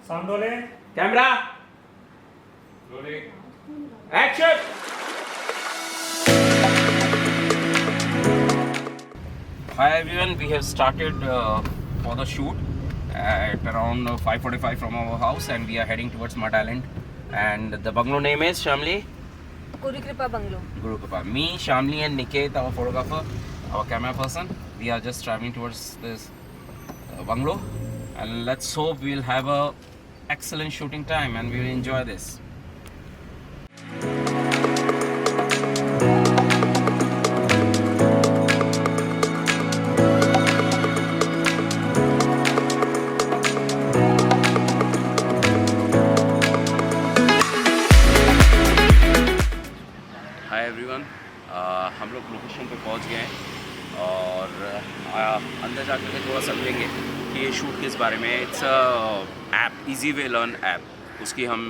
Sound role camera rolling action. Hi everyone, we have started for the shoot at around 5:45 from our house and we are heading towards Mud Island. And the bungalow name is Shamli? Guru Kripa Bungalow. Guru Kripa. Me, Shamli and Niket, our photographer, our camera person, we are just traveling towards this bungalow. And let's hope we'll have a excellent shooting time and we will enjoy this. Hi everyone, हम लोग location पे पहुंच गए हैं और अंदर जाकर के थोड़ा समझेंगे कि ये शूट किस बारे में. It's app easy way learn app, उसकी हम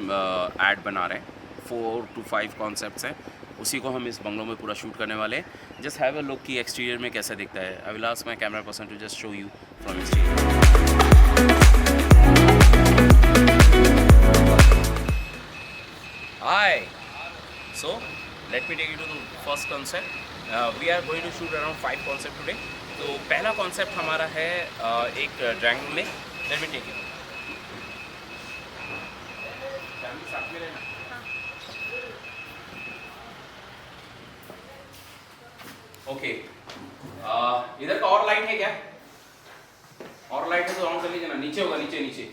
ऐड बना रहे हैं. 4 to 5 कॉन्सेप्ट्स हैं, उसी को हम इस बंगलो में पूरा शूट करने वाले हैं. जस्ट हैव अ लुक कि एक्सटीरियर में कैसा दिखता है. I will ask my camera person to just show you from exterior. Hi, so let me take you to the first concept. We are going to shoot around 5 concept today. तो पहला concept हमारा है एक drawing में. Let me take it. Family साथ में रहना. Okay, इधर का और लाइट है क्या? और लाइट है तो ऑन कर लीजिए ना. नीचे होगा, नीचे नीचे.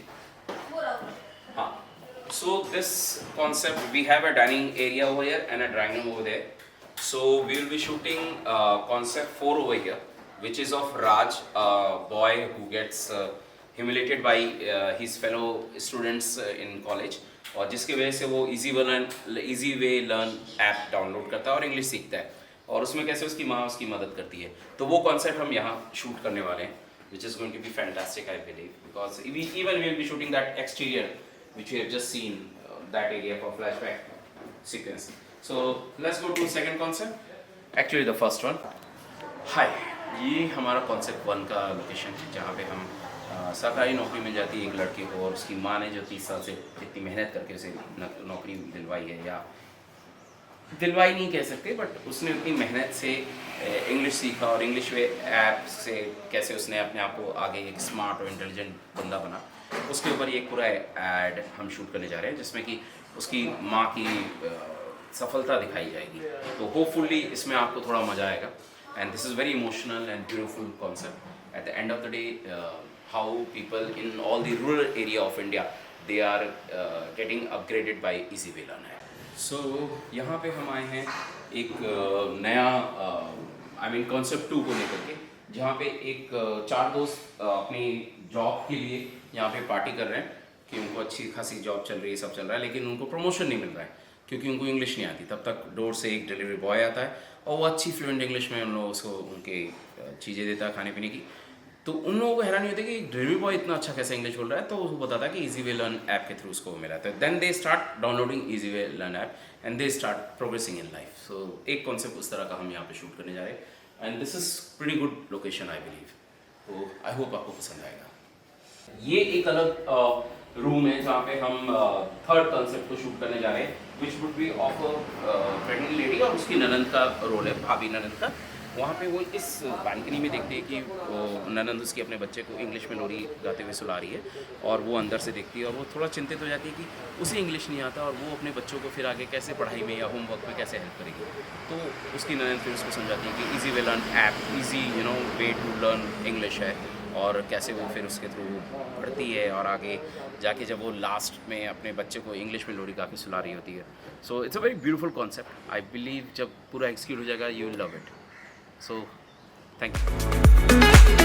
हाँ. So this concept, we have a dining area over here and a drawing room over there. So we will be shooting concept 4 over here, which is of Raj, a boy who gets humiliated by his fellow students in college, और जिसकी वजह से वो easy way learn app download करता है और English सीखता है, और उसमें कैसे उसकी माँ उसकी मदद करती है. तो वो कॉन्सेप्ट हम यहाँ शूट करने वाले हैं, which is going to be fantastic, I believe, because even we will be shooting that exterior which we have just seen, that area for flashback sequence. So let's go to second concept, actually the first one. Hi, ये हमारा concept 1 का location है, जहाँ पे हम सरकारी नौकरी मिल जाती है एक लड़के को, और उसकी माँ ने जो 30 साल से इतनी मेहनत करके उसे नौकरी दिलवाई है, या दिलवाई नहीं कह सकते, बट उसने उतनी मेहनत से इंग्लिश सीखा और इंग्लिश वे ऐप से कैसे उसने अपने आप को आगे एक स्मार्ट और इंटेलिजेंट बंदा बना, उसके ऊपर ये पूरा ऐड हम शूट करने जा रहे हैं, जिसमें कि उसकी माँ की सफलता दिखाई जाएगी. तो होपफुली इसमें आपको थोड़ा मज़ा आएगा. And this is very emotional and beautiful concept. At the end of the day, how people in all the rural area of India, they are getting upgraded by easy way learn app. So यहाँ पे हम आए हैं एक नया concept 2 को लेकर के, जहाँ पे एक 4 दोस्त अपनी जॉब के लिए यहाँ पे पार्टी कर रहे हैं कि उनको अच्छी खासी जॉब चल रही है, सब चल रहा है, लेकिन उनको प्रमोशन नहीं मिल रहा है क्योंकि उनको इंग्लिश नहीं आती. तब तक डोर से एक डिलीवरी बॉय आता है और वो अच्छी फ्लुएंट इंग्लिश में उन लोगों को उनके चीज़ें देता है खाने पीने की. तो उन लोगों को हैरानी होती है कि डिलीवरी बॉय इतना अच्छा कैसे इंग्लिश बोल रहा है. तो उसको बताता है कि इजी वे लर्न ऐप के थ्रू उसको मिला. तो then they start downloading easy way learn app and they start progressing in life. So एक कॉन्सेप्ट उस तरह का हम यहाँ पे शूट करने जा रहे हैं. And this is pretty good location, I believe. तो आई होप आपको पसंद आएगा. ये एक अलग रूम है जहाँ पे हम थर्ड कॉन्सेप्ट को शूट करने जा रहे हैं, which would be of pregnant lady, और उसकी ननंद का रोल है, भाभी ननंद का. वहाँ पे वो इस बालकनी में देखते हैं कि ननंद उसकी अपने बच्चे को इंग्लिश में लोरी गाते हुए सुला रही है, और वो अंदर से देखती है और वो थोड़ा चिंतित हो जाती है कि उसे इंग्लिश नहीं आता और वो अपने बच्चों को फिर आगे कैसे पढ़ाई में या होमवर्क में कैसे हेल्प करेगी. तो उसकी ननंद फिर उसको समझाती है कि easy way learn app easy way to learn English है, और कैसे वो फिर उसके थ्रू पढ़ती है और आगे जाके जब वो लास्ट में अपने बच्चे को इंग्लिश में लोरी गा के सुला रही होती है. So it's a very beautiful concept. I believe जब पूरा एक्सक्यूट हो जाएगा you will love it. So, thank you.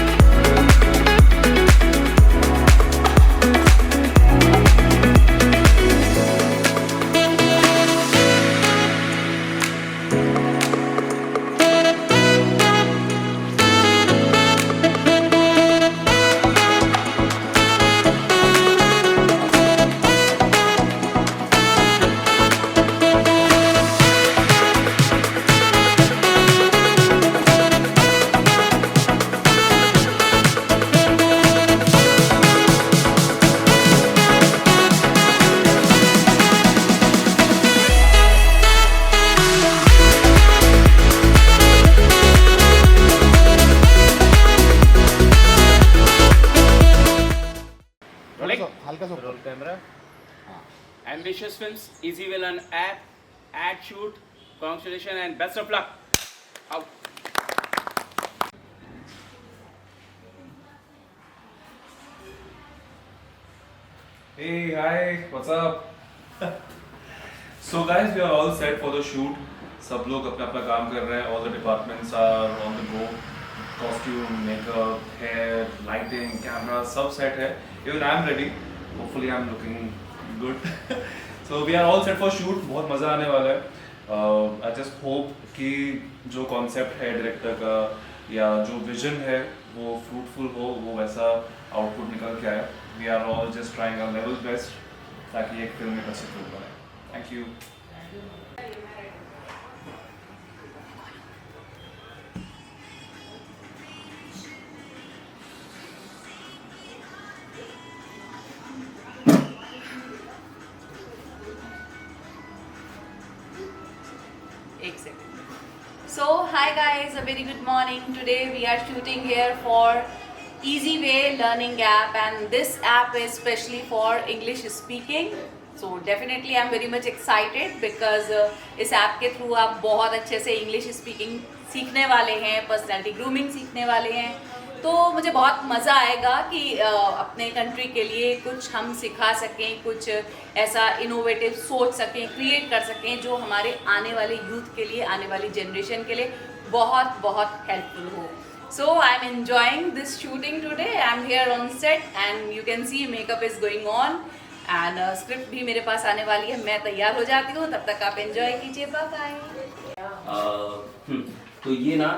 हल्का सा roll camera Ambitious Films, Easy Villain app, ad shoot, congratulations and best of luck. Out. Hey, hi, what's up? So guys, we are all set for the shoot. सब लोग अपना अपना काम कर रहे हैं. All the departments are on the go. Costume, makeup, hair, lighting, camera, सब set है. Even I'm ready. Hopefully I'm looking good. So we are all set for shoot. बहुत मज़ा आने वाला है. I just hope कि जो concept है director का या जो vision है वो fruitful हो, वो वैसा output निकल के आए. We are all just trying our level best ताकि एक फिल्म एक अच्छी फिल्म बने. Thank you. एक second. So hi guys, a very good morning. Today we are shooting here for Easy Way Learning app, and this app is specially for English speaking. So definitely I'm very much excited because इस app के through आप बहुत अच्छे से English speaking सीखने वाले हैं, personality grooming सीखने वाले हैं. तो मुझे बहुत मज़ा आएगा कि अपने कंट्री के लिए कुछ हम सिखा सकें, कुछ ऐसा इनोवेटिव सोच सकें, क्रिएट कर सकें जो हमारे आने वाले यूथ के लिए, आने वाली जनरेशन के लिए बहुत बहुत हेल्पफुल हो. So I'm enjoying this shooting today. I'm here on set and you can see makeup is going on and script भी मेरे पास आने वाली है. मैं तैयार हो जाती हूँ, तब तक आप enjoy कीजिए. बाय. तो ये ना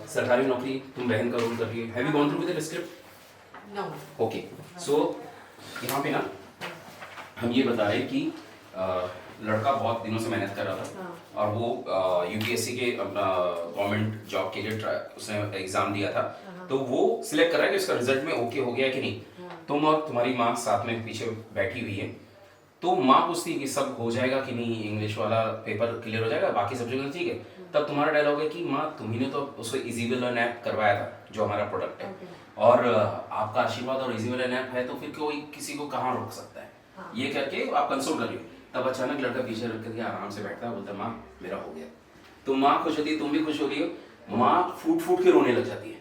सरकारी नौकरी तुम बहन का रोल कर रही है. Have you gone through with the script? No. Okay. So यहाँ पे ना हम ये बता रहे हैं कि लड़का बहुत दिनों से मेहनत कर रहा था और वो यूपीएससी के अपना गवर्नमेंट जॉब के लिए उसने एग्जाम दिया था. तो वो सिलेक्ट कर रहा है कि उसका रिजल्ट में ओके हो गया कि नहीं. तुम और तुम्हारी माँ साथ में पीछे बैठी हुई है. तो माँ पूछती है कि सब हो जाएगा कि नहीं, इंग्लिश वाला पेपर क्लियर हो जाएगा, बाकी सब जगह ठीक है. तब तुम्हारा डायलॉग है कि माँ तुम्ही ने तो उसको इजी वे लर्न ऐप करवाया था जो हमारा प्रोडक्ट है और आपका आशीर्वाद और इजी वे लर्न ऐप है तो फिर कोई किसी को कहाँ रोक सकता है. ये करके आप कंसोल कर लो. तब अचानक लड़का पीछे रख करके आराम से बैठता है, बोलता है माँ मेरा हो गया. तो माँ खुश होती है, तुम भी खुश हो रही हो. माँ फूट फूट के रोने लग जाती है.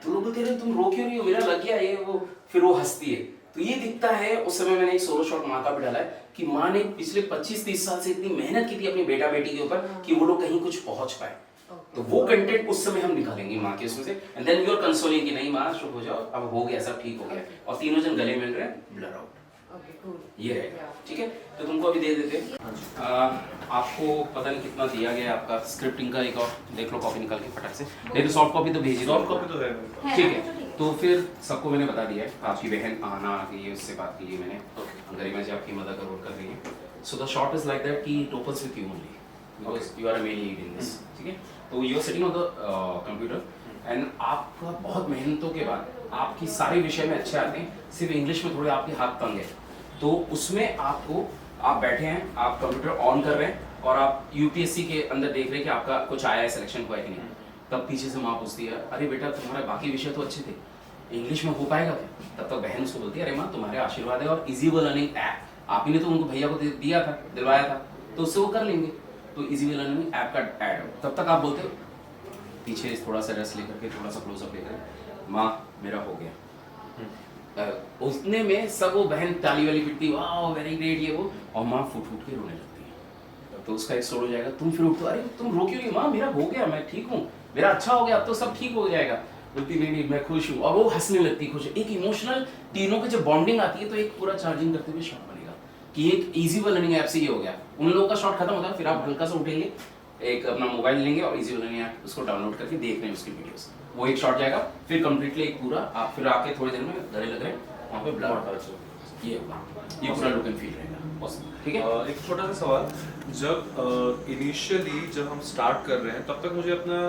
तो लोग बोलते हैं तुम रो क्यों रही हो, मेरा लग गया ये वो. फिर वो हंसती है. तो ये दिखता है. उस समय मैंने एक सोलो शॉट माँ का भी डाला है कि माँ ने पिछले 25-30 साल से इतनी मेहनत की थी अपनी बेटा बेटी के ऊपर कि वो लोग कहीं कुछ पहुंच पाए. तो वो कंटेंट उस समय हम निकालेंगे माँ के उसमें से. And then we are consoling कि नहीं माँ चुप हो जाओ, अब हो गया, सब ठीक हो गया. और तीनों जन गले मिल रहे हैं, ब्लर आउट. ये रहेगा. ठीक है. तो तुमको अभी दे देते हैं. आपको पता नहीं कितना दिया गया आपका स्क्रिप्टिंग का. एक और देख लो कॉपी निकाल के फटाक से. नहीं तो सॉफ्ट कॉपी तो भेज दो. Soft copy तो है. ठीक है. तो फिर सबको मैंने बता दिया है. आपकी बहन आना आ गई है, उससे बात की है मैंने. गरिमा जी आपकी मदद का रोल कर रही है. So the shot is like that कि topples with you only because you are a main lead in this. ठीक है. तो you are sitting on the computer and आपका बहुत मेहनतों के बाद आपकी सारे विषय में अच्छे आते हैं, सिर्फ इंग्लिश में थोड़े आपके हाथ तंग है. तो उसमें आपको आप बैठे हैं, आप कंप्यूटर ऑन कर रहे हैं और आप यूपीएससी के अंदर देख रहे हैं कि आपका कुछ आया है, सिलेक्शन हुआ है कि नहीं. तब पीछे से माँ पूछती है अरे बेटा तुम्हारे बाकी विषय तो अच्छे थे, इंग्लिश में हो पाएगा क्या? तब तक बहन उसको बोलती है अरे माँ तुम्हारे आशीर्वाद है और इजी वे लर्निंग ऐप आप ही ने तो उनको भैया को दिया था, दिलवाया था, तो उससे वो कर लेंगे. तो इजी वे लर्निंग ऐप का ऐड. तब तक आप बोलते हो पीछे थोड़ा सा रेस्ट लेकर के, थोड़ा सा क्लोजअप लेकर, माँ मेरा हो गया. उसने में सब वो बहन ताली वाली पिटती, वाह वेरी ग्रेट ये वो, और माँ फूट फूट के रोने लगती है. तो उसका एक सोल हो जाएगा. तुम फिर उठो, अरे तुम रो क्यों रही? माँ मेरा हो गया, मैं ठीक हूँ, मेरा अच्छा हो गया, अब तो सब ठीक हो जाएगा. बोलती नहीं मैं खुश हूँ. और वो हंसने लगती खुश. एक इमोशनल तीनों की जब बॉन्डिंग आती है तो एक पूरा चार्जिंग करते हुए शॉट बनेगा कि एक इजी वे लर्निंग ऐप से ये हो गया. उन लोगों का शॉट खत्म होता है, फिर आप हल्का सा उठेंगे, एक अपना मोबाइल लेंगे और इजी वे लर्निंग ऐप उसको डाउनलोड करके देख रहे हैं उसकी वीडियोस. वो एक शॉट जाएगा, फिर कंप्लीटली एक पूरा आप फिर आके थोड़ी देर में गले लग रहे हैं वहाँ पे ब्लर. ये पूरा लुक एंड फील रहेगा. ठीक है. एक छोटा सा सवाल. जब इनिशियली जब हम स्टार्ट कर रहे हैं तब तक मुझे अपना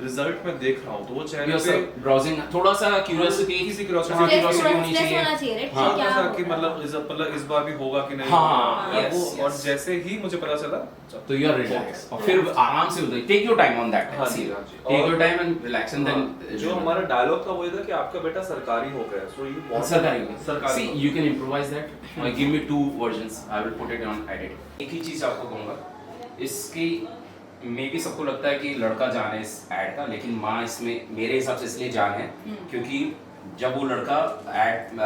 रिजल्ट मैं देख रहा हूँ तो वो चेहरे You're पे browsing, थोड़ा सा क्यूरियोसिटी, किसी curiosity हाँ, Stress curiosity होना होनी stress चाहिए। होना चाहिए, right? हाँ, क्या ऐसा होगा? कि मतलब इस बार भी होगा कि नहीं हाँ, होगा। yes, वो और yes. जैसे ही मुझे पता चला तो यू आर रिलैक्स और फिर आराम से उधर take your time on that, हाँ जी, हाँ जी। टेक और- your time and relax and हाँ, देन जो हमारा डायलॉग था वो ये था कि आपका बेटा सरकारी हो गया, सो यू सरकारी सरकारी सी यू कैन इम्प्रोवाइज दैट और give me 2 versions, I will put it on edit. एक ही चीज आपको कहूंगा, इसकी मे भी सबको लगता है कि लड़का जान है इस ऐड का, लेकिन माँ इसमें मेरे हिसाब से इसलिए जान है क्योंकि जब वो लड़का ऐड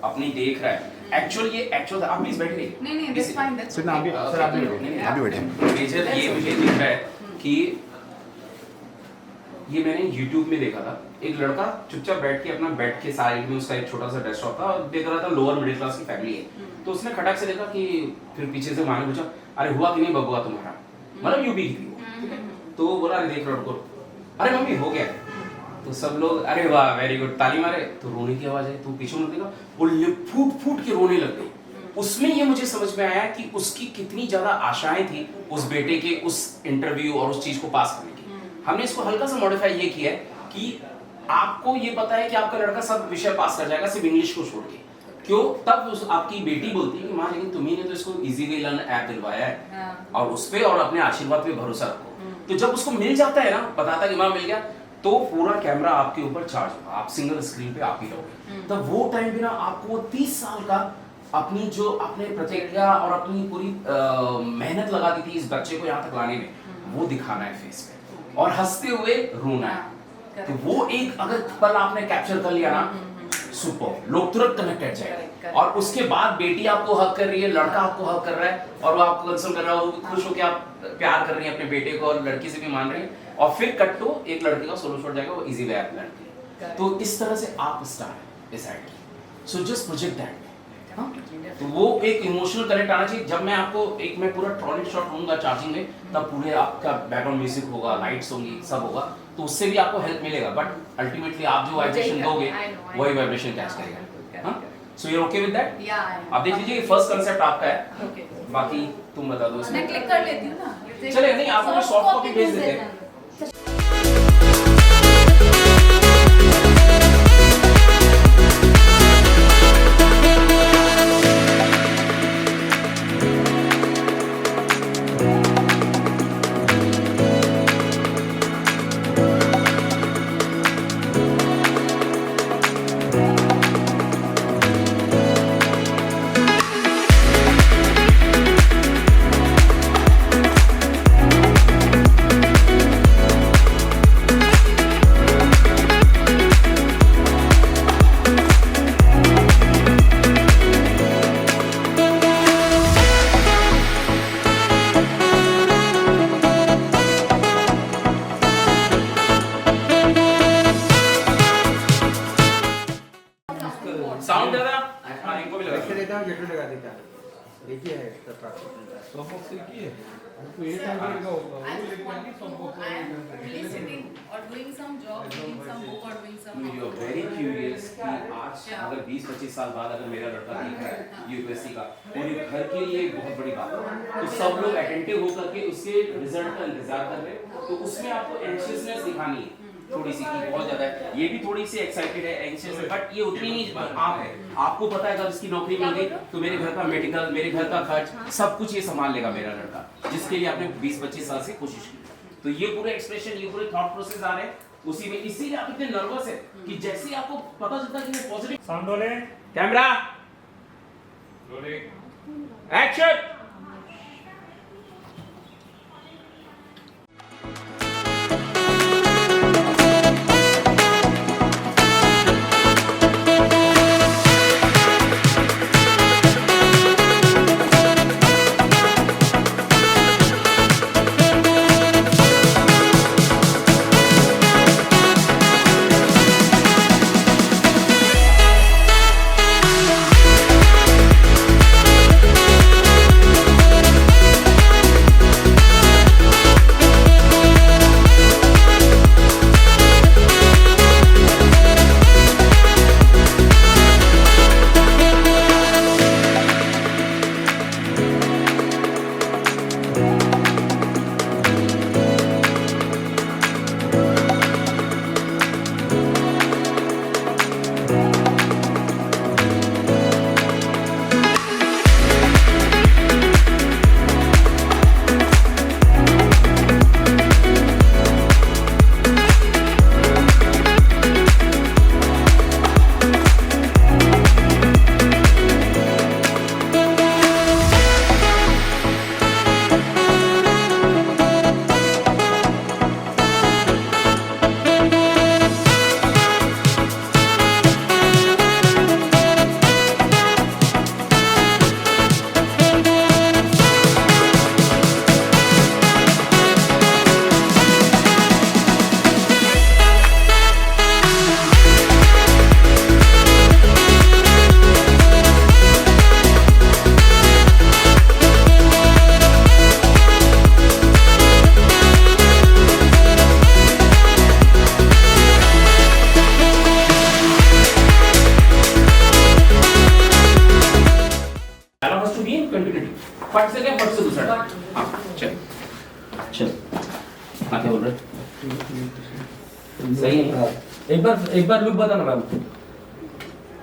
अपनी देख रहा है, एक्चुअल आप प्लीज बैठ रहिए। नहीं, that's fine, that's सर आप भी बैठे, आप भी बैठे। मेजर ये मुझे दिख रहा है कि ये मैंने YouTube में देखा था, एक लड़का चुपचाप बैठ के अपना बेड के साइड में उसका एक छोटा सा डेस्कटॉप था और देख रहा था लोअर मिडिल क्लास की फैमिली है, तो उसने खटक से देखा कि फिर पीछे से माँ ने पूछा अरे हुआ कि नहीं बबुआ तुम्हारा, मतलब यूपी की थी वो, ठीक है? तो वो बोला अरे देख लड़को, अरे मम्मी हो गया, तो सब लोग अरे वाह वेरी गुड ताली मारे, तो रोने की आवाज आई, तो पीछे मुड़ देखा वो फूट फूट के रोने लग गई। उसमें ये मुझे समझ में आया कि उसकी कितनी ज्यादा आशाएं थी उस बेटे के उस इंटरव्यू और उस चीज को पास करने की। हमने इसको हल्का सा मॉडिफाई ये किया है कि आपको ये पता है कि आपका लड़का सब विषय पास कर जाएगा सिर्फ इंग्लिश को छोड़ के, क्यों? तब आपकी बेटी बोलती है कि माँ लेकिन तुम्ही ने तो इसको इजी वे लर्न ऐप दिलवाया है और उस पे और अपने आशीर्वाद पे भरोसा रखो। तो जब उसको मिल जाता है ना, बताता कि माँ मिल गया, तो पूरा कैमरा आपके ऊपर चार्ज होगा, आप सिंगल स्क्रीन पे आप ही रहोगे। तब वो टाइम पे ना आपको 30 साल का अपनी जो आपने प्रतिक्रिया और अपनी पूरी मेहनत लगा दी थी इस बच्चे को यहाँ तक लाने में, वो दिखाना है फेस पे और हंसते हुए रोना है। तो वो एक अगर पल आपने कैप्चर कर लिया ना, सुपर, लोग तुरंत कनेक्टेड जाएंगे। और उसके बाद बेटी आपको हक कर रही है, लड़का आपको हक कर रहा है और वो आपको कंसर्न कर रहा है, वो भी खुश हो के आप प्यार कर रही हैं अपने बेटे को और लड़की से भी मान रहे हैं, और फिर कट टू एक लड़के का सोलो शॉट जाएगा, वो इजी वे ऐप लर्न के। तो इस तरह से आप स्टार इस ऐड की, सो जस्ट प्रोजेक्ट दैट। तो वो एक इमोशनल कनेक्ट आना चाहिए। जब मैं आपको एक मैं पूरा ट्रॉली शॉट लूंगा चार्जिंग में, तब पूरे आपका बैकग्राउंड म्यूजिक होगा, लाइट्स होंगी, सब होगा, तो उससे भी आपको हेल्प मिलेगा। बट अल्टीमेटली आप जो वाइब्रेशन दोगे वही वाइब्रेशन कैच करेगा। So you are okay with that? या आप देख लीजिए फर्स्ट कांसेप्ट आपका है, ओके, बाकी तुम बता दो इसमें। मैं क्लिक कर लेती हूँ ना। चले नहीं, आपको मैं सॉफ्ट कॉपी भेज देते हैं। साउंड ज्यादा हाँ, इनको भी लगा ऐसे देता हूँ जेटू लगा देता हूँ। देखिए है इसका प्राप्त। सब बॉक्स एक ही है। तो ये टाइम का होगा। I just wanted to know, I am really sitting or doing some job, reading some book or doing some. You are very curious कि आज Yeah. अगर 20-25 साल बाद अगर मेरा लड़का देख रहा है यूपीएससी का, पूरे घर के लिए एक बहुत बड़ी बात है। तो सब लोग अटेंटिव होकर के उसके रिजल्ट का इंतजार कर रहे हैं, तो उसमें आपको एंशियसनेस दिखानी है थोड़ी सी की बहुत ज्यादा है। ये भी थोड़ी सी एक्साइटेड है, एंशियस है, बट ये उतनी नहीं आप है। आपको पता है अगर इसकी नौकरी मिल गई तो मेरे घर का मेडिकल, मेरे घर का खर्च, सब कुछ ये संभाल लेगा मेरा लड़का, जिसके लिए आपने 20-25 साल से कोशिश की। तो ये पूरे एक्सप्रेशन, ये पूरे थॉट प्रोसेस आ रहे हैं उसी में, इसीलिए आप इतने नर्वस है कि जैसे ही आपको पता चलता है कि ये पॉजिटिव। साउंड वाले camera rolling action. has to be in continuity. फट से क्या फट से दूसरा डाल। हाँ चल चल आगे बोल रहे सही है। एक बार लुक बताना मैम।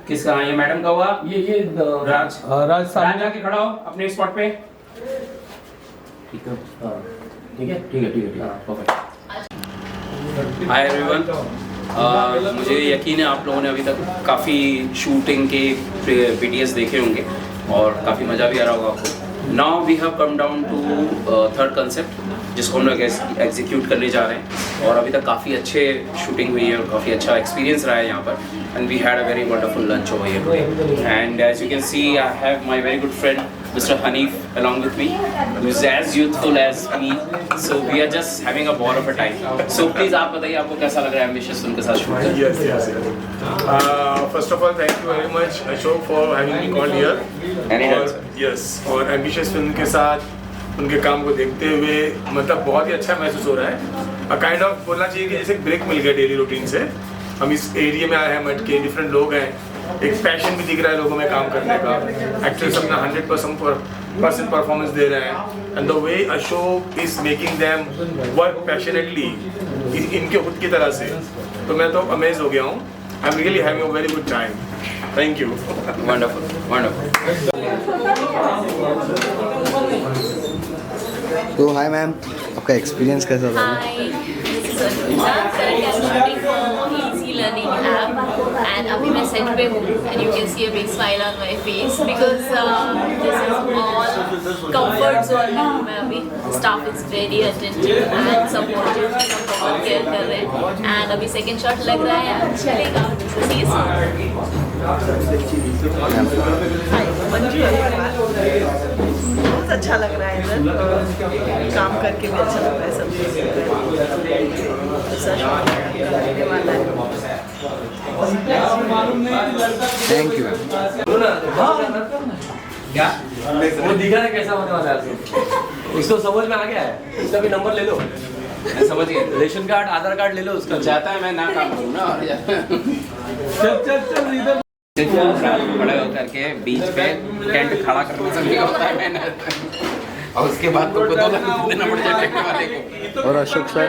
किसका? ये मैडम का हुआ। ये राज राज सामने जाके खड़ा हो अपने स्पॉट पे। ठीक है हाँ ठीक है ठीक है ठीक है परफेक्ट। हाय एवरीवन, मुझे यकीन है आप लोगों ने अभी तक काफ़ी शूटिंग के वीडियोस देखे होंगे और काफ़ी मज़ा भी आ रहा होगा आपको। Now we have come down to third concept जिसको हम लोग एग्जीक्यूट करने जा रहे हैं और अभी तक काफ़ी अच्छे शूटिंग हुई है और काफ़ी अच्छा एक्सपीरियंस रहा है यहाँ पर and we had a very wonderful lunch over here and as you can see I have my very good friend Mr. Hanif along with me, who is as youthful as me. So we are just having a ball of a time. So please आप बताइए आपको कैसा लग रहा है Ambitious film के साथ shoot करके? Yes. First of all, thank you very much, Ashok, for having me called here. Anytime, sir. Yes, और Ambitious फिल्म के साथ उनके काम को देखते हुए मतलब बहुत ही अच्छा महसूस हो रहा है। काइंड ऑफ बोलना चाहिए कि जैसे ब्रेक मिल गया डेली रूटीन से। हम इस एरिया में आए हैं, मट के डिफरेंट लोग हैं, एक पैशन भी दिख रहा है लोगों में काम करने का। एक्टर्स अपना 100% परफॉर्मेंस दे रहे हैं and the way Ashok is making them work passionately इनके खुद की तरह से, तो मैं तो अमेज हो गया हूँ। I am really having a very good time. Thank you. Wonderful, wonderful. तो हाय मैम, आपका एक्सपीरियंस कैसा था? Hi, this is Anusha. Currently I'm shooting for Easy Learning app and अभी मैं set पे हूँ and you can see a big smile on my face because this is all comfort zone में हूँ मैं अभी. Staff is very attentive and supportive, सब बहुत care कर रहे हैं and अभी second shot लग रहा है and चलेगा. So see you soon. बहुत अच्छा लग रहा है इधर काम करके भी अच्छा लग रहा है सब थैंक यू मैम। क्या वो दिखा है कैसा होने वाला है इसको समझ में आ गया है। उसका भी नंबर ले लो, समझ गए? रेशन कार्ड आधार कार्ड ले लो उसका। चाहता है मैं ना काम करूँ ना और चल इधर खड़े होकर के बीच पे टेंट खड़ा करने से नहीं होता है मैंने और उसके बाद तो 2 लाख देना पड़ जाए टेंट वाले को। और अशोक सर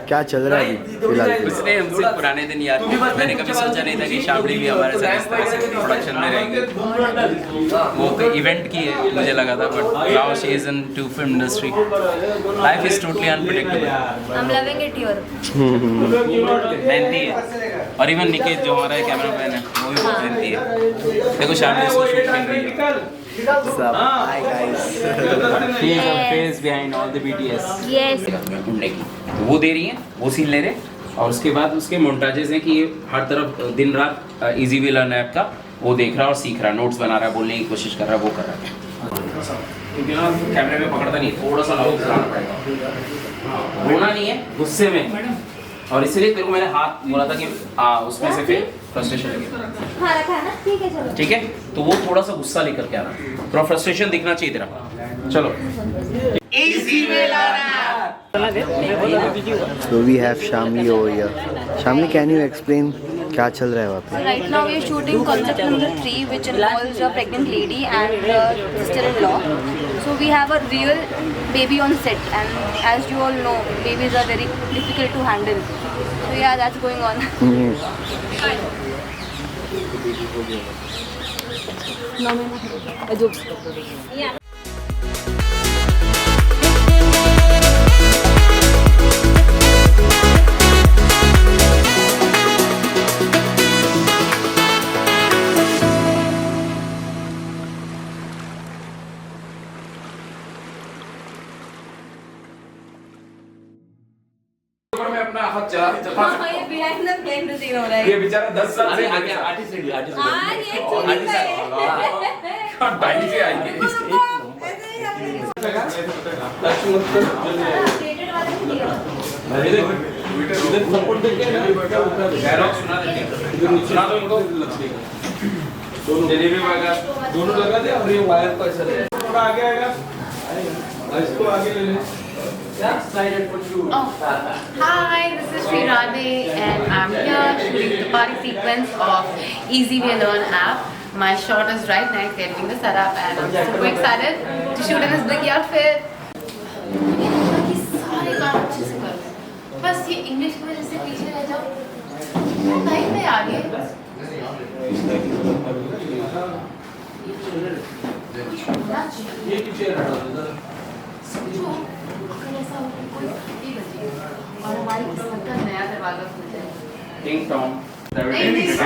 क्या चल रहा है अभी फिलहाल? उसने हमसे पुराने दिन याद किए। मैंने कभी सोचा नहीं था कि शामली भी हमारे साथ इस तरह से प्रोडक्शन में रहेंगे। वो तो इवेंट की है मुझे लगा था, but now she is in to film industry. Life is totally unpredictable. I'm loving it here. मेहनती है और इवन निकेत जो हमारा कैमरामैन है वो भी बहुत मेहनती है। देखो शामली इसको शूट कर रही है। Hi guys. She is the face behind all the BTS. Yes. ढूंढने की तो वो दे रही हैं, वो सीन ले रहे हैं और उसके बाद उसके मोन्टाजेस हैं कि ये हर तरफ दिन रात इजी वे लर्न ऐप का वो देख रहा है और सीख रहा है, नोट्स बना रहा है, बोलने की कोशिश कर रहा है, वो कर रहा है। क्योंकि ना कैमरे में पकड़ता नहीं है, थोड़ा सा लाउड चलाना पड़ेगा। रोना नहीं है, गुस्से में। और इसलिए तेरे को मैंने हाथ बोला था कि उसमें से फिर फ्रस्ट्रेशन लगे। हाँ रखा है ना, ठीक है चलो. ठीक है, तो वो थोड़ा सा गुस्सा लेकर के आना, थोड़ा फ्रस्ट्रेशन दिखना चाहिए तेरा। चलो So we have Shamli over here. Shamli, can you explain क्या चल रहा है वहाँ पे? Right now we are shooting concept number 3, which involves a pregnant lady and her sister-in-law. So we have a real baby on set, and as you all know, babies are very difficult to handle. So yeah, that's going on. Yeah. मैं अपना हाथ चला हाँ ये behind the camera scene हो रहा है। ये बेचारा 10 साल से आगे आर्टिस्ट रेडी हाँ ये चुनी है। ढाई से आएंगे डायलॉग सुना दो इनको। डिलीवरी बॉय का दोनों लगा दे और ये वायर को ऐसा दे। थोड़ा आगे आएगा, इसको आगे ले ले। Hi, this is Sri Radhe and I'm here shooting the party sequence of Easy Way Learn app. My shot is right next, getting the setup, and I'm super excited to shoot in this big outfit. कि सारे काम अच्छे से करो, बस ये English की वजह से पीछे रह जाओ, टाइम पे आ गए। और हमारी किस्मत का नया दरवाजा खुल जाए। Ding dong. नहीं, you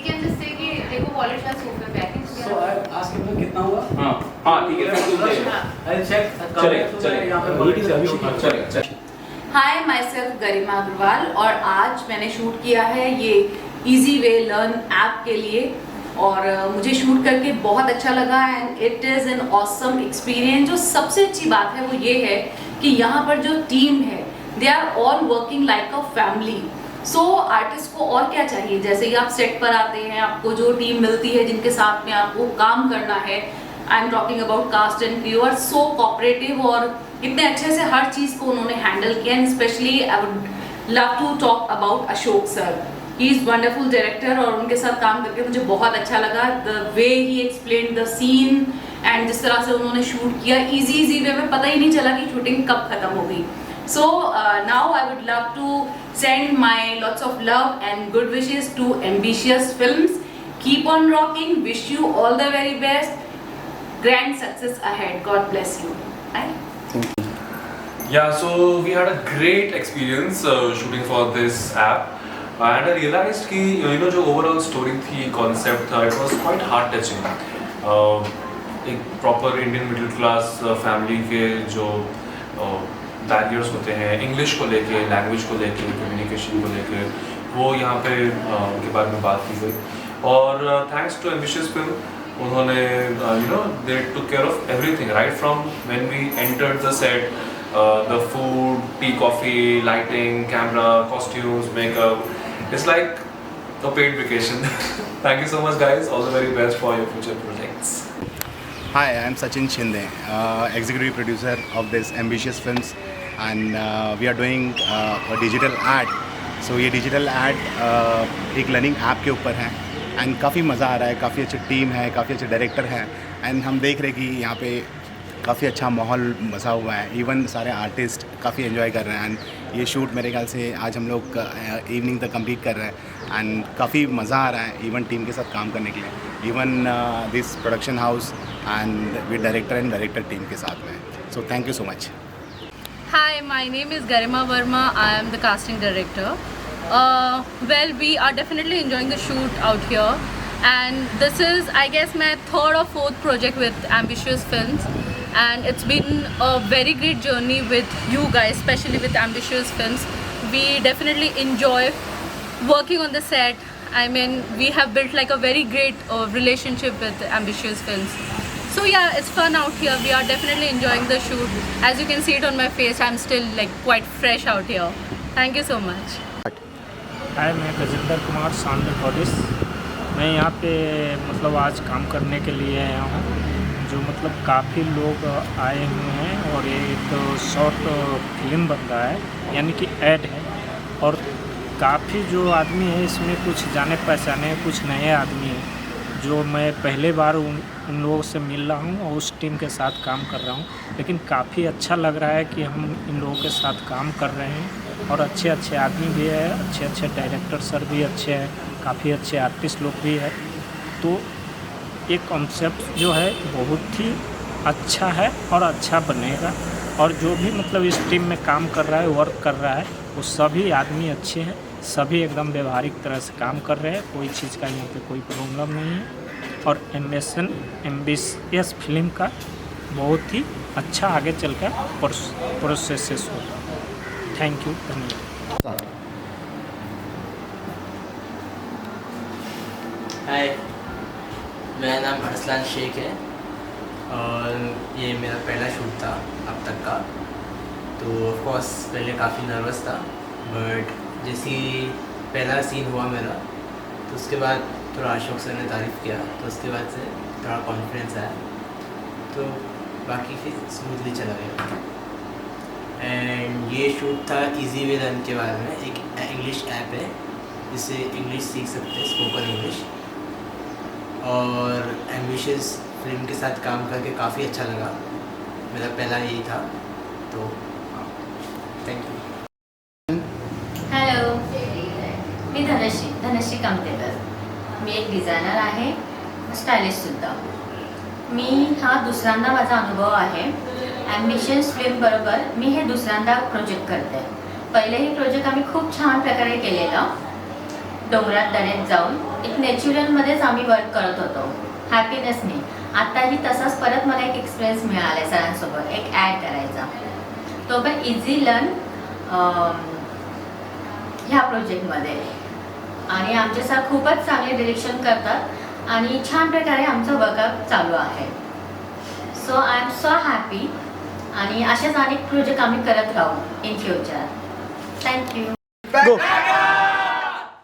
can just say कि देखो वॉलेट का सोफे package So I ask him कितना हुआ? हाँ ठीक है, फिर तुम दे। I'll check. चले यहाँ पे चले। हाय माई सेल्फ गरिमा अग्रवाल, और आज मैंने शूट किया है ये इजी वे लर्न ऐप के लिए, और मुझे शूट करके बहुत अच्छा लगा and it is an awesome experience. जो सबसे अच्छी बात है वो ये है कि यहाँ पर जो टीम है they are all working like a family. So artist को और क्या चाहिए, जैसे ही आप सेट पर आते हैं आपको जो टीम मिलती है जिनके साथ में आपको काम करना है, I am talking about cast and crew, are so cooperative और इतने अच्छे से हर चीज़ को उन्होंने हैंडल किया। And specially I would love to talk about Ashok sir, he is wonderful director, और उनके साथ काम करके मुझे बहुत अच्छा लगा। The way he explain the scene and जिस तरह से उन्होंने शूट किया इजी वे में, पता ही नहीं चला कि शूटिंग कब खत्म हो गई। So now I would love to send my lots of love and good wishes to Ambitious Films. Keep on rocking. Wish you all the very best. Grand success ahead. God bless you. Bye. Yeah, so we had a great experience shooting for this app, and I realized कि जो overall story थी, concept था, it was quite heart touching. एक proper Indian middle class family के जो barriers होते हैं English को लेके, लैंग्वेज को लेके, कम्युनिकेशन को लेके, वो यहाँ पे उनके बारे में बात की गई। और थैंक्स टू एम्बिशियस फिल्म, उन्होंने they took care of everything right from when we entered the set, the food, tea, coffee, lighting, camera, costumes, makeup, it's like a paid vacation. Thank you so much guys, all the very best for your future projects. Hi, I am Sachin Shinde, executive producer of this Ambitious Films, and we are doing a digital ad. So ये digital ad एक learning app के ऊपर है, and काफ़ी मज़ा आ रहा है, काफ़ी अच्छी टीम है, काफ़ी अच्छे डायरेक्टर हैं, and हम देख रहे कि यहाँ पे काफ़ी अच्छा माहौल बसा हुआ है। इवन सारे आर्टिस्ट काफ़ी एंजॉय कर रहे हैं, एंड ये शूट मेरे ख्याल से आज हम लोग इवनिंग तक कंप्लीट कर रहे हैं, एंड काफ़ी मज़ा आ रहा है इवन टीम के साथ काम करने के लिए, even this production house and with director and director team के साथ में। So thank you so much. Hi, my name is Garima Verma. I am the casting director. Well, we are definitely enjoying the shoot out here, and this is, I guess, my third or fourth project with Ambitious Films, and it's been a very great journey with you guys, especially with Ambitious Films. We definitely enjoy working on the set. I mean, we have built like a very great relationship with Ambitious Films. So yeah, it's fun out here. We are definitely enjoying the shoot. As you can see it on my face, I'm still like quite fresh out here. Thank you so much. हाय, मैं Gajendra Kumar सांडल bodice. मैं यहाँ पे मतलब आज काम करने के लिए आया हूँ, जो मतलब काफ़ी लोग आए हुए हैं, और ये एक शॉर्ट फिल्म बन रहा है, यानी कि ऐड है, और काफ़ी जो आदमी है इसमें कुछ जाने पहचाने, कुछ नए आदमी हैं जो मैं पहले बार उन लोगों से मिल रहा हूँ और उस टीम के साथ काम कर रहा हूँ। लेकिन काफ़ी अच्छा लग रहा है कि हम इन लोगों के साथ काम कर रहे हैं, और अच्छे अच्छे आदमी भी है, अच्छे अच्छे डायरेक्टर सर भी अच्छे हैं, काफ़ी अच्छे आर्टिस्ट लोग भी है। तो एक कॉन्सेप्ट जो है बहुत ही अच्छा है और अच्छा बनेगा, और जो भी मतलब इस टीम में काम कर रहा है, वर्क कर रहा है, वो सभी आदमी अच्छे हैं, सभी एकदम व्यवहारिक तरह से काम कर रहे हैं, कोई चीज़ का यहाँ पे कोई प्रॉब्लम नहीं है। और एम्बिशियस फिल्म का बहुत ही अच्छा आगे चल कर प्रोसेस होगा। थैंक यू, धन्यवाद। हाय, मेरा नाम अरसलान शेख है, और ये मेरा पहला शूट था अब तक का। तो ऑफ कोर्स पहले काफ़ी नर्वस था, बट जैसे पहला सीन हुआ मेरा, तो उसके बाद थोड़ा अशोक सर ने तारीफ़ किया, तो उसके बाद से थोड़ा कॉन्फिडेंस आया, तो बाकी फिर स्मूथली चला गया। एंड ये शूट था इजी वे लर्न के बारे में, एक इंग्लिश ऐप है जिससे इंग्लिश सीख सकते हैं, स्पोकन इंग्लिश। और एम्बिशियस फिल्म के साथ काम करके काफ़ी अच्छा लगा। मेरा पहला यही था, तो थैंक यू। हॅलो, मी धनश्री कामतेकर. मी एक डिझायनर आहे, स्टायलिस्टसुद्धा. मी हा दुसऱ्यांदा माझा अनुभव आहे. ॲम्बिशियस फिल्मबरोबर मी हे दुसऱ्यांदा प्रोजेक्ट करते. पहिलेही प्रोजेक्ट आम्ही खूप छान प्रकारे केलेला, डोंगरात दऱ्यात जाऊन एक नॅचरलमध्येच आम्ही वर्क करत होतो, हॅपीनेसने. आत्ताही तसाच परत मला एक एक्सपिरियन्स मिळाला आहे सरांसोबत एक ॲड करायचा, तो पण इझी लर्न ह्या प्रोजेक्टमध्ये. आणि आमचे सर खूपच चांगले डिरेक्शन करतात आणि छान प्रकारे आमचं वर्कआउट चालू आहे. सो आय एम सो हॅपी. आणि असेच अनेक प्रोजेक्ट आम्ही करत राहू इन फ्युचर. थँक्यू.